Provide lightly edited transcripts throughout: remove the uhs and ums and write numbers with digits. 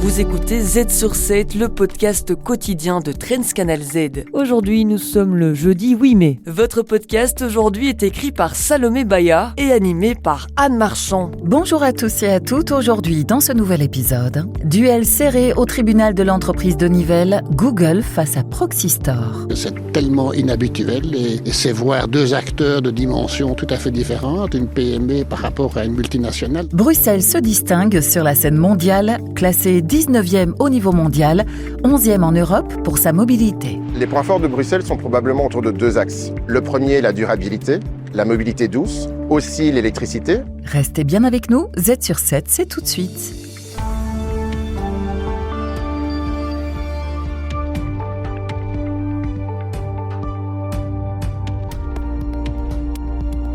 Vous écoutez Z sur 7, le podcast quotidien de Trendscanal Z. Aujourd'hui, nous sommes le jeudi 8 mai. Votre podcast aujourd'hui est écrit par Salomé Baya et animé par Anne Marchand. Bonjour à tous et à toutes. Aujourd'hui, dans ce nouvel épisode, duel serré au tribunal de l'entreprise de Nivelles, Google face à Proxystore. C'est tellement inhabituel et c'est voir deux acteurs de dimensions tout à fait différentes, une PME par rapport à une multinationale. Bruxelles se distingue sur la scène mondiale, classée 19e au niveau mondial, 11e en Europe pour sa mobilité. Les points forts de Bruxelles sont probablement autour de deux axes. Le premier, la durabilité, la mobilité douce, aussi l'électricité. Restez bien avec nous, Z sur 7, c'est tout de suite.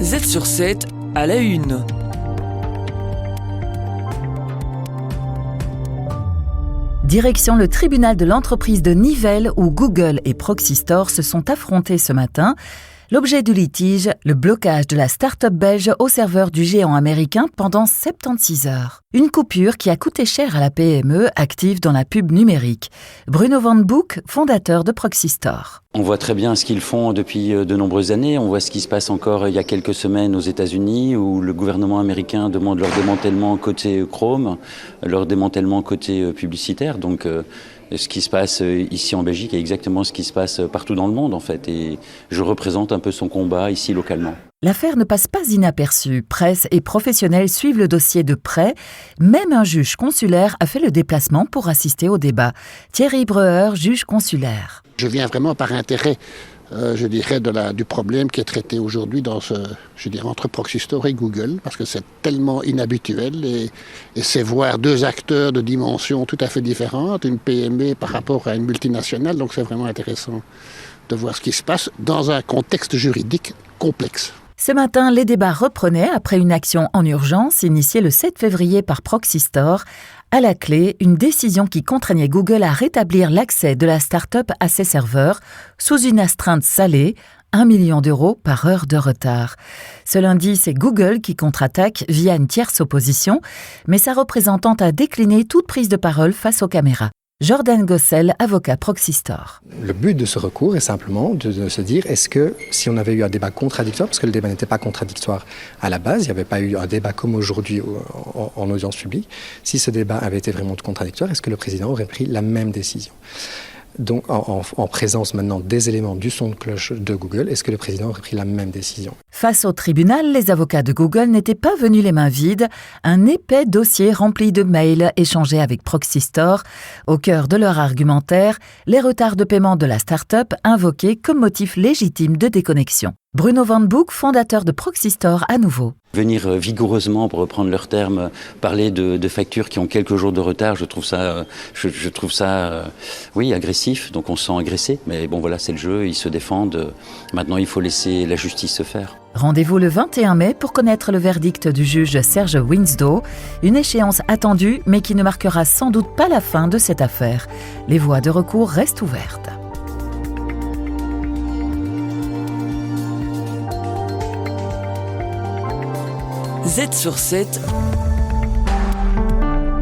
Z sur 7 à la une. Direction le tribunal de l'entreprise de Nivelles où Google et Proxystore se sont affrontés ce matin. L'objet du litige, le blocage de la start-up belge au serveur du géant américain pendant 76 heures. Une coupure qui a coûté cher à la PME active dans la pub numérique. Bruno Van Boeck, fondateur de Proxystore. On voit très bien ce qu'ils font depuis de nombreuses années. On voit ce qui se passe encore il y a quelques semaines aux États-Unis où le gouvernement américain demande leur démantèlement côté Chrome, leur démantèlement côté publicitaire. Donc ce qui se passe ici en Belgique est exactement ce qui se passe partout dans le monde en fait. Et je représente un peu son combat ici localement. L'affaire ne passe pas inaperçue. Presse et professionnels suivent le dossier de près. Même un juge consulaire a fait le déplacement pour assister au débat. Thierry Breuer, juge consulaire. Je viens vraiment par intérêt, du problème qui est traité aujourd'hui entre Proxystore et Google, parce que c'est tellement inhabituel et c'est voir deux acteurs de dimensions tout à fait différentes, une PME par rapport à une multinationale, donc c'est vraiment intéressant de voir ce qui se passe dans un contexte juridique complexe. Ce matin, les débats reprenaient après une action en urgence initiée le 7 février par Proxystore. À la clé, une décision qui contraignait Google à rétablir l'accès de la start-up à ses serveurs sous une astreinte salée, 1 million d'euros par heure de retard. Ce lundi, c'est Google qui contre-attaque via une tierce opposition, mais sa représentante a décliné toute prise de parole face aux caméras. Jordan Gossel, avocat Proxystore. Le but de ce recours est simplement de se dire, est-ce que si on avait eu un débat contradictoire, parce que le débat n'était pas contradictoire à la base, il n'y avait pas eu un débat comme aujourd'hui en audience publique, si ce débat avait été vraiment contradictoire, est-ce que le président aurait pris la même décision ? Donc, en présence maintenant des éléments du son de cloche de Google, est-ce que le président aurait pris la même décision ? Face au tribunal, les avocats de Google n'étaient pas venus les mains vides. Un épais dossier rempli de mails échangés avec Proxystore. Au cœur de leur argumentaire, les retards de paiement de la start-up invoqués comme motif légitime de déconnexion. Bruno Van Boeck, fondateur de Proxystore à nouveau. Venir vigoureusement, pour reprendre leurs termes, parler de factures qui ont quelques jours de retard, je trouve ça agressif. Donc on se sent agressé. Mais bon voilà, c'est le jeu, ils se défendent. Maintenant, il faut laisser la justice se faire. Rendez-vous le 21 mai pour connaître le verdict du juge Serge Winsdow. Une échéance attendue, mais qui ne marquera sans doute pas la fin de cette affaire. Les voies de recours restent ouvertes. Z sur 7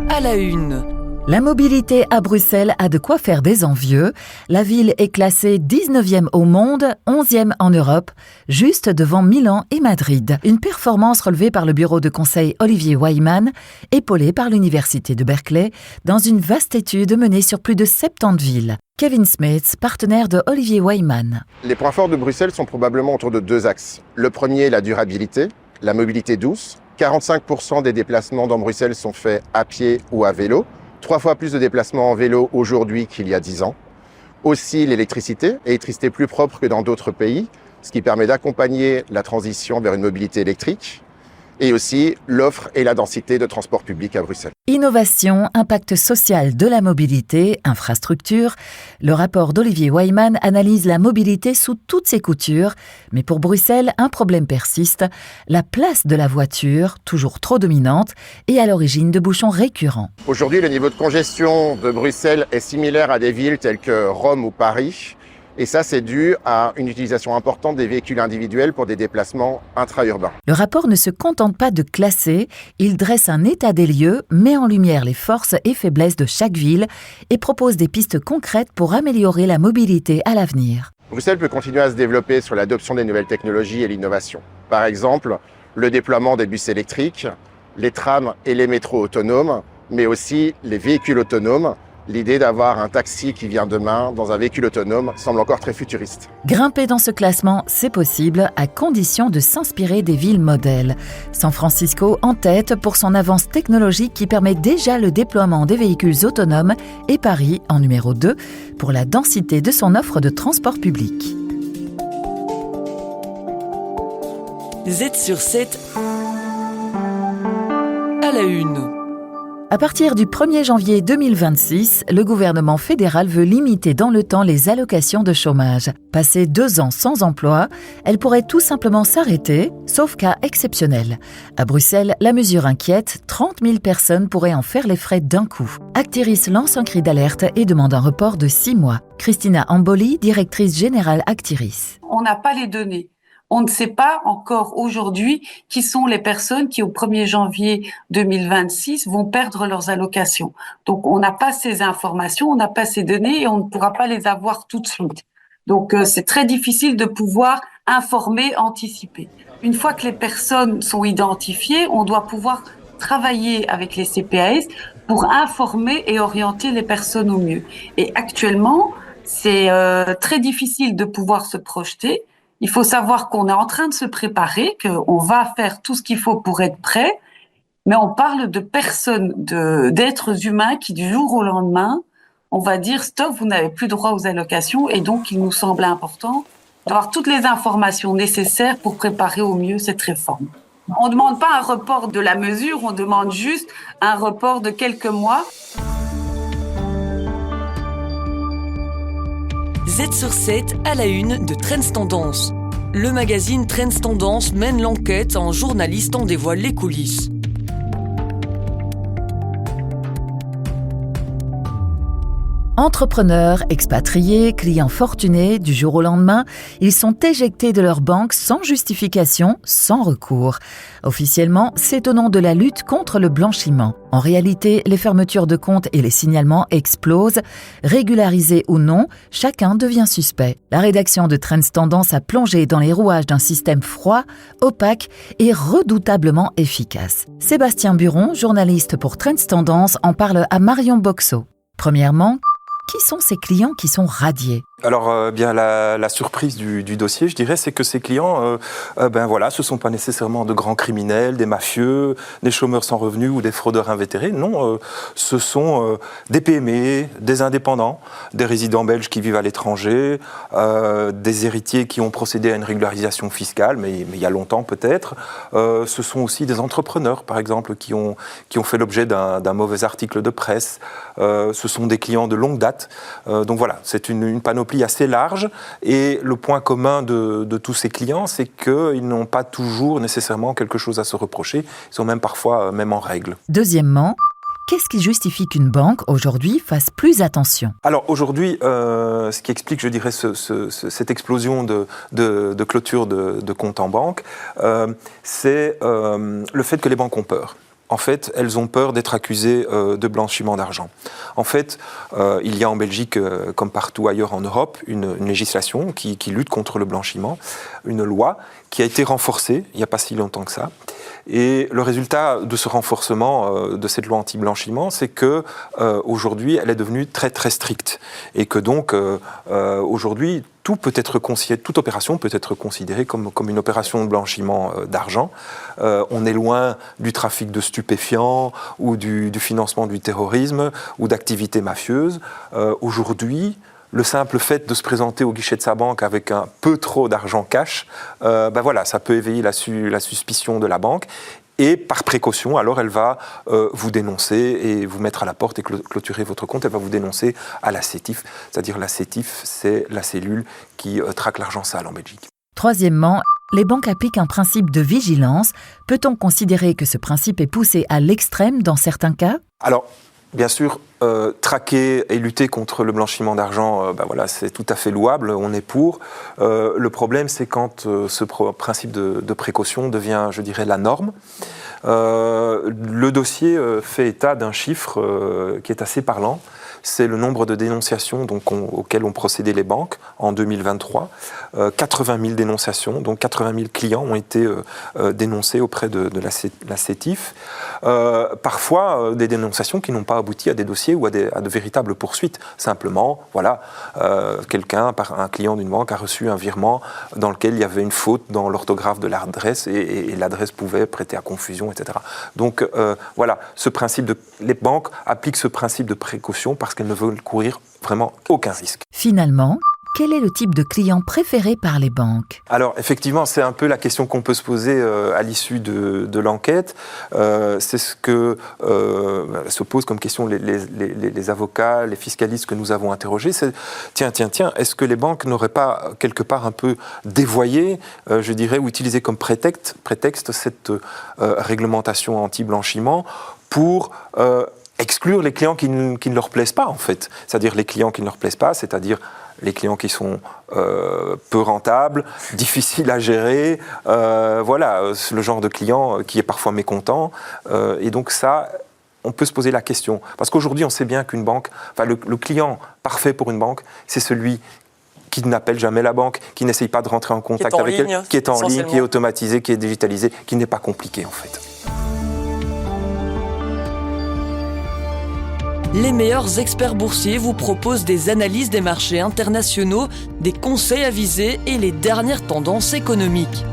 à la une. La mobilité à Bruxelles a de quoi faire des envieux. La ville est classée 19e au monde, 11e en Europe, juste devant Milan et Madrid. Une performance relevée par le bureau de conseil Olivier Wyman, épaulé par l'université de Berkeley, dans une vaste étude menée sur plus de 70 villes. Kevin Smith, partenaire de Olivier Wyman. Les points forts de Bruxelles sont probablement autour de deux axes. Le premier, la durabilité, la mobilité douce. 45% des déplacements dans Bruxelles sont faits à pied ou à vélo. 3 fois plus de déplacements en vélo aujourd'hui qu'il y a 10 ans. Aussi l'électricité plus propre que dans d'autres pays, ce qui permet d'accompagner la transition vers une mobilité électrique. Et aussi l'offre et la densité de transport public à Bruxelles. Innovation, impact social de la mobilité, infrastructure. Le rapport d'Olivier Wyman analyse la mobilité sous toutes ses coutures. Mais pour Bruxelles, un problème persiste. La place de la voiture, toujours trop dominante, est à l'origine de bouchons récurrents. Aujourd'hui, le niveau de congestion de Bruxelles est similaire à des villes telles que Rome ou Paris. Et ça, c'est dû à une utilisation importante des véhicules individuels pour des déplacements intra-urbains. Le rapport ne se contente pas de classer, il dresse un état des lieux, met en lumière les forces et faiblesses de chaque ville et propose des pistes concrètes pour améliorer la mobilité à l'avenir. Bruxelles peut continuer à se développer sur l'adoption des nouvelles technologies et l'innovation. Par exemple, le déploiement des bus électriques, les trams et les métros autonomes, mais aussi les véhicules autonomes. L'idée d'avoir un taxi qui vient demain dans un véhicule autonome semble encore très futuriste. Grimper dans ce classement, c'est possible à condition de s'inspirer des villes modèles. San Francisco en tête pour son avance technologique qui permet déjà le déploiement des véhicules autonomes et Paris en numéro 2 pour la densité de son offre de transport public. Z sur 7 à la une. À partir du 1er janvier 2026, le gouvernement fédéral veut limiter dans le temps les allocations de chômage. Passé 2 ans sans emploi, elles pourraient tout simplement s'arrêter, sauf cas exceptionnel. À Bruxelles, la mesure inquiète, 30 000 personnes pourraient en faire les frais d'un coup. Actiris lance un cri d'alerte et demande un report de 6 mois. Christina Amboli, directrice générale Actiris. On n'a pas les données. On ne sait pas encore aujourd'hui qui sont les personnes qui, au 1er janvier 2026, vont perdre leurs allocations. Donc, on n'a pas ces informations, on n'a pas ces données et on ne pourra pas les avoir tout de suite. Donc, c'est très difficile de pouvoir informer, anticiper. Une fois que les personnes sont identifiées, on doit pouvoir travailler avec les CPAS pour informer et orienter les personnes au mieux. Et actuellement, c'est très difficile de pouvoir se projeter. Il faut savoir qu'on est en train de se préparer, qu'on va faire tout ce qu'il faut pour être prêt, mais on parle de personnes, d'êtres humains qui du jour au lendemain, on va dire stop, vous n'avez plus droit aux allocations et donc il nous semble important d'avoir toutes les informations nécessaires pour préparer au mieux cette réforme. On ne demande pas un report de la mesure, on demande juste un report de quelques mois. Z sur 7 à la une de Trends Tendance. Le magazine Trends Tendance mène l'enquête, un journaliste en dévoile les coulisses. Entrepreneurs, expatriés, clients fortunés, du jour au lendemain, ils sont éjectés de leur banque sans justification, sans recours. Officiellement, c'est au nom de la lutte contre le blanchiment. En réalité, les fermetures de comptes et les signalements explosent. Régularisés ou non, chacun devient suspect. La rédaction de Trends Tendance a plongé dans les rouages d'un système froid, opaque et redoutablement efficace. Sébastien Buron, journaliste pour Trends Tendance, en parle à Marion Boxo. Premièrement, qui sont ces clients qui sont radiés ? Alors, bien la surprise du dossier, je dirais, c'est que ces clients, ce sont pas nécessairement de grands criminels, des mafieux, des chômeurs sans revenus ou des fraudeurs invétérés. Non, ce sont des PME, des indépendants, des résidents belges qui vivent à l'étranger, des héritiers qui ont procédé à une régularisation fiscale, mais il y a longtemps peut-être. Ce sont aussi des entrepreneurs, par exemple, qui ont fait l'objet d'un mauvais article de presse. Ce sont des clients de longue date. Donc voilà, c'est une panoplie assez large et le point commun de tous ces clients, c'est qu'ils n'ont pas toujours nécessairement quelque chose à se reprocher, ils sont même parfois même en règle. Deuxièmement, qu'est-ce qui justifie qu'une banque, aujourd'hui, fasse plus attention ? Alors aujourd'hui, ce qui explique, je dirais, cette explosion de clôture de comptes en banque, c'est le fait que les banques ont peur. En fait, elles ont peur d'être accusées de blanchiment d'argent. En fait, il y a en Belgique, comme partout ailleurs en Europe, une législation qui lutte contre le blanchiment, une loi qui a été renforcée il n'y a pas si longtemps que ça. Et le résultat de ce renforcement de cette loi anti-blanchiment, c'est que aujourd'hui, elle est devenue très très stricte et que donc aujourd'hui, toute opération peut être considérée comme une opération de blanchiment d'argent. On est loin du trafic de stupéfiants ou du financement du terrorisme ou d'activités mafieuses. Aujourd'hui, le simple fait de se présenter au guichet de sa banque avec un peu trop d'argent cash, ça peut éveiller la suspicion de la banque. Et par précaution, alors elle va vous dénoncer et vous mettre à la porte et clôturer votre compte. Elle va vous dénoncer à la CETIF. C'est-à-dire la CETIF, c'est la cellule qui traque l'argent sale en Belgique. Troisièmement, les banques appliquent un principe de vigilance. Peut-on considérer que ce principe est poussé à l'extrême dans certains cas ? Alors, Bien sûr, traquer et lutter contre le blanchiment d'argent, c'est tout à fait louable, on est pour. Le problème, c'est quand ce principe de précaution devient, je dirais, la norme. Le dossier fait état d'un chiffre qui est assez parlant. C'est le nombre de dénonciations auxquelles ont procédé les banques en 2023. 80 000 dénonciations, donc 80 000 clients ont été dénoncés auprès de la CETIF. Parfois, des dénonciations qui n'ont pas abouti à des dossiers ou à de véritables poursuites. Simplement, un client d'une banque a reçu un virement dans lequel il y avait une faute dans l'orthographe de l'adresse et l'adresse pouvait prêter à confusion, etc. Donc les banques appliquent ce principe de précaution parce qu'elles ne veulent courir vraiment aucun risque. Finalement, quel est le type de client préféré par les banques ? Alors effectivement, c'est un peu la question qu'on peut se poser à l'issue de l'enquête. C'est ce que se posent comme question les avocats, les fiscalistes que nous avons interrogés. C'est tiens, est-ce que les banques n'auraient pas quelque part un peu dévoyé, je dirais, ou utilisé comme prétexte cette réglementation anti-blanchiment pour exclure les clients qui ne leur plaisent pas, en fait. C'est-à-dire les clients qui ne leur plaisent pas, c'est-à-dire les clients qui sont peu rentables, difficiles à gérer, le genre de client qui est parfois mécontent. Et donc ça, on peut se poser la question. Parce qu'aujourd'hui, on sait bien qu'une banque, le client parfait pour une banque, c'est celui qui n'appelle jamais la banque, qui n'essaye pas de rentrer en contact avec elle, qui est en ligne, qui est automatisé, qui est digitalisé, qui n'est pas compliqué, en fait. Les meilleurs experts boursiers vous proposent des analyses des marchés internationaux, des conseils avisés et les dernières tendances économiques.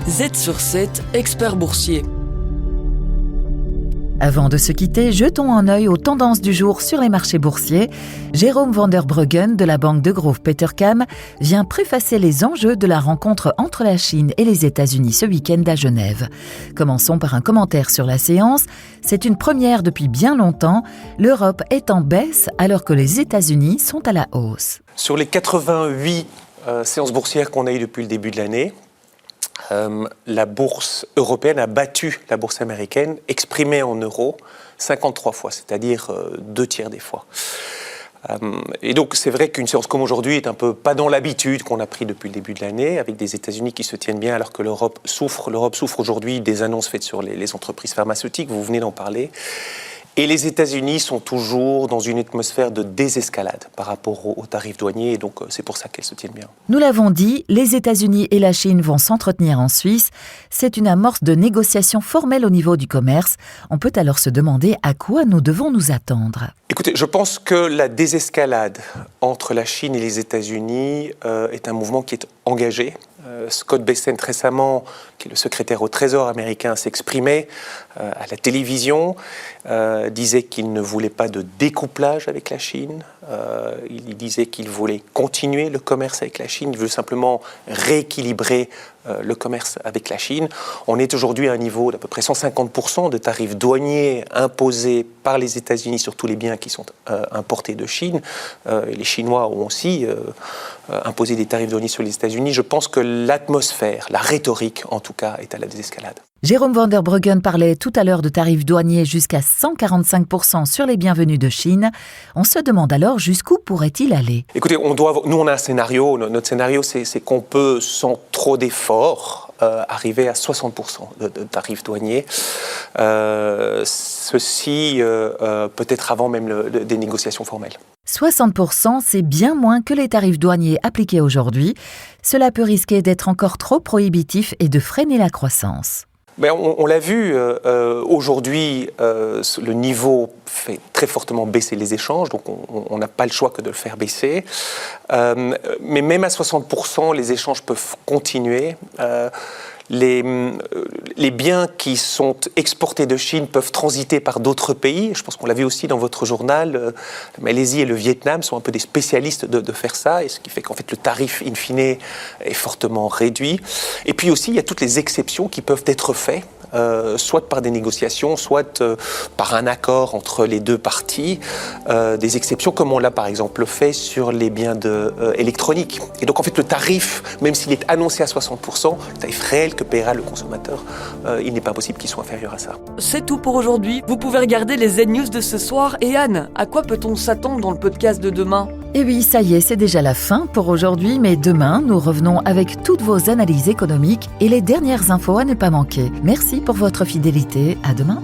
Z sur 7, expert boursier. Avant de se quitter, jetons un œil aux tendances du jour sur les marchés boursiers. Jérôme van der Bruggen de la banque Degroof Petercam vient préfacer les enjeux de la rencontre entre la Chine et les États-Unis ce week-end à Genève. Commençons par un commentaire sur la séance. C'est une première depuis bien longtemps. L'Europe est en baisse alors que les États-Unis sont à la hausse. Sur les 88 séances boursières qu'on a eues depuis le début de l'année, la bourse européenne a battu la bourse américaine, exprimée en euros, 53 fois, c'est-à-dire 2/3 des fois. Et donc c'est vrai qu'une séance comme aujourd'hui est un peu pas dans l'habitude qu'on a pris depuis le début de l'année, avec des États-Unis qui se tiennent bien alors que l'Europe souffre. L'Europe souffre aujourd'hui des annonces faites sur les entreprises pharmaceutiques, vous venez d'en parler. Et les États-Unis sont toujours dans une atmosphère de désescalade par rapport aux tarifs douaniers, et donc c'est pour ça qu'elles se tiennent bien. Nous l'avons dit, les États-Unis et la Chine vont s'entretenir en Suisse. C'est une amorce de négociations formelles au niveau du commerce. On peut alors se demander à quoi nous devons nous attendre. Écoutez, je pense que la désescalade entre la Chine et les États-Unis est un mouvement qui est engagé. Scott Bessent récemment, qui est le secrétaire au Trésor américain, s'exprimait à la télévision, disait qu'il ne voulait pas de découplage avec la Chine, il disait qu'il voulait continuer le commerce avec la Chine, il veut simplement rééquilibrer le commerce avec la Chine. On est aujourd'hui à un niveau d'à peu près 150% de tarifs douaniers imposés par les États-Unis sur tous les biens qui sont importés de Chine. Et les Chinois ont aussi imposé des tarifs douaniers sur les États-Unis. Je pense que l'atmosphère, la rhétorique en tout cas, est à la désescalade. Jérôme van der Bruggen parlait tout à l'heure de tarifs douaniers jusqu'à 145% sur les bienvenus de Chine. On se demande alors jusqu'où pourrait-il aller ? Écoutez, nous on a un scénario. Notre scénario, c'est qu'on peut, sans trop d'efforts, arriver à 60% de tarifs douaniers. Ceci peut-être avant même des négociations formelles. 60%, c'est bien moins que les tarifs douaniers appliqués aujourd'hui. Cela peut risquer d'être encore trop prohibitif et de freiner la croissance. On l'a vu, aujourd'hui, le niveau fait très fortement baisser les échanges, donc on n'a pas le choix que de le faire baisser. Mais même à 60%, les échanges peuvent continuer. Les biens qui sont exportés de Chine peuvent transiter par d'autres pays. Je pense qu'on l'a vu aussi dans votre journal. La Malaisie et le Vietnam sont un peu des spécialistes de faire ça, et ce qui fait qu'en fait le tarif in fine est fortement réduit. Et puis aussi, il y a toutes les exceptions qui peuvent être faites soit par des négociations, soit par un accord entre les deux parties, des exceptions comme on l'a par exemple fait sur les biens électroniques. Et donc en fait le tarif, même s'il est annoncé à 60%, le tarif réel que paiera le consommateur, il n'est pas possible qu'il soit inférieur à ça. C'est tout pour aujourd'hui. Vous pouvez regarder les Z-News de ce soir. Et Anne, à quoi peut-on s'attendre dans le podcast de demain ? Et oui, ça y est, c'est déjà la fin pour aujourd'hui, mais demain, nous revenons avec toutes vos analyses économiques et les dernières infos à ne pas manquer. Merci pour votre fidélité, à demain.